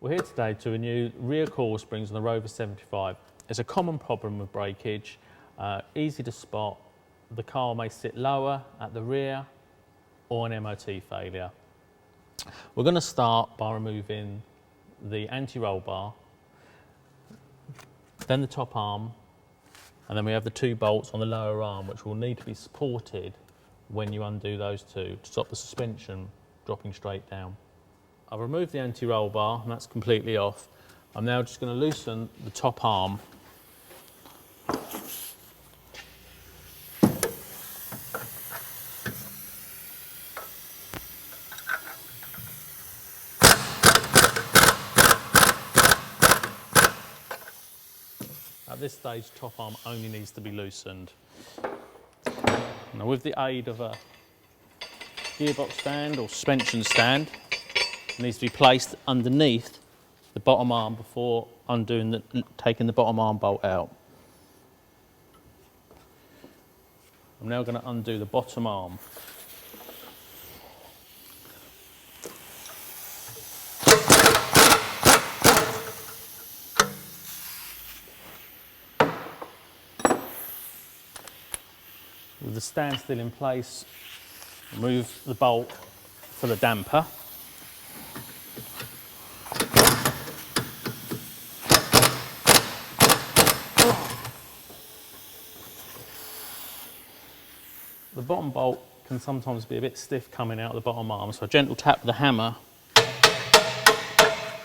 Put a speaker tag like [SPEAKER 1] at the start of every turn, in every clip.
[SPEAKER 1] We're here today to renew rear coil springs on the Rover 75. It's a common problem with breakage, easy to spot. The car may sit lower at the rear or an MOT failure. We're going to start by removing the anti-roll bar, then the top arm, and then we have the two bolts on the lower arm which will need to be supported when you undo those two to stop the suspension dropping straight down. I've removed the anti-roll bar and that's completely off. I'm now just going to loosen the top arm. At this stage, top arm only needs to be loosened. Now with the aid of a gearbox stand or suspension stand, it needs to be placed underneath the bottom arm before taking the bottom arm bolt out. I'm now going to undo the bottom arm. With the stand still in place, remove the bolt for the damper. The bottom bolt can sometimes be a bit stiff coming out of the bottom arm, so a gentle tap with the hammer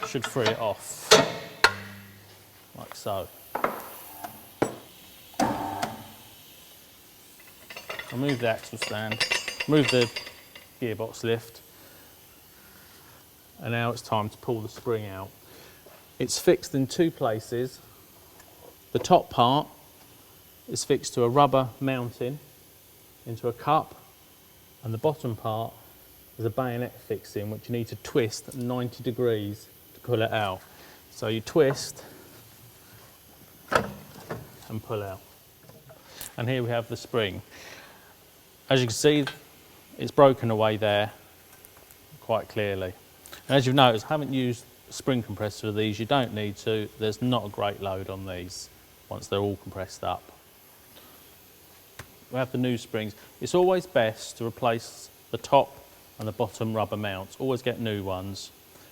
[SPEAKER 1] should free it off, like so. Remove the axle stand, remove the gearbox lift, and now it's time to pull the spring out. It's fixed in two places. The top part is fixed to a rubber mounting into a cup, and the bottom part is a bayonet fixing which you need to twist at 90 degrees to pull it out. So you twist and pull out. And here we have the spring. As you can see, it's broken away there quite clearly. And as you've noticed, I haven't used a spring compressor of these. You don't need to. There's not a great load on these once they're all compressed up. We have the new springs. It's always best to replace the top and the bottom rubber mounts. Always get new ones.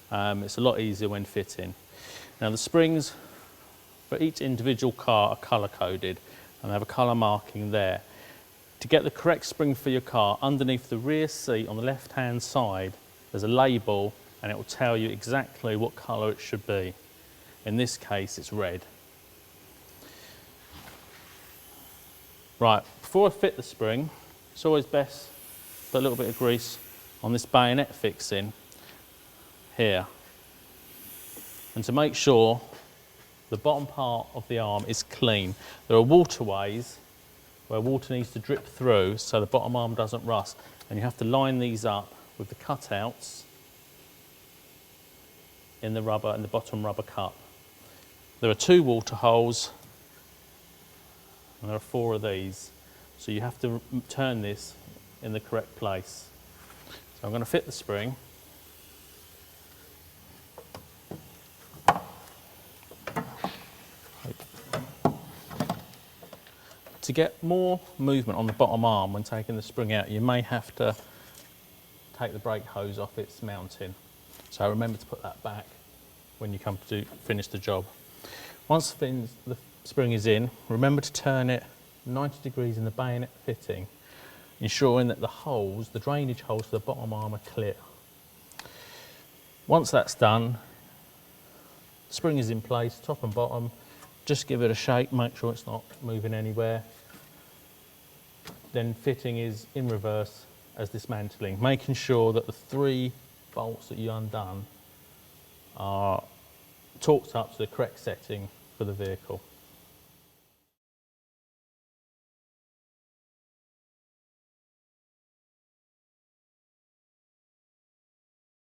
[SPEAKER 1] It's a lot easier when fitting. Now the springs for each individual car are colour coded and they have a colour marking there. To get the correct spring for your car, underneath the rear seat on the left hand side there's a label and it will tell you exactly what colour it should be. In this case it's red. Right, before I fit the spring, it's always best to put a little bit of grease on this bayonet fixing here. And to make sure the bottom part of the arm is clean. There are waterways where water needs to drip through so the bottom arm doesn't rust. And you have to line these up with the cutouts in the rubber and the bottom rubber cup. There are 2 water holes. And there are 4 of these, so you have to turn this in the correct place. So I'm going to fit the spring. To get more movement on the bottom arm when taking the spring out, you may have to take the brake hose off its mounting. So remember to put that back when you come to finish the job. Once the spring is in, remember to turn it 90 degrees in the bayonet fitting, ensuring that the holes, the drainage holes to the bottom arm are clear. Once that's done, the spring is in place, top and bottom. Just give it a shake, make sure it's not moving anywhere. Then fitting is in reverse as dismantling, making sure that the 3 bolts that you undone are torqued up to the correct setting for the vehicle.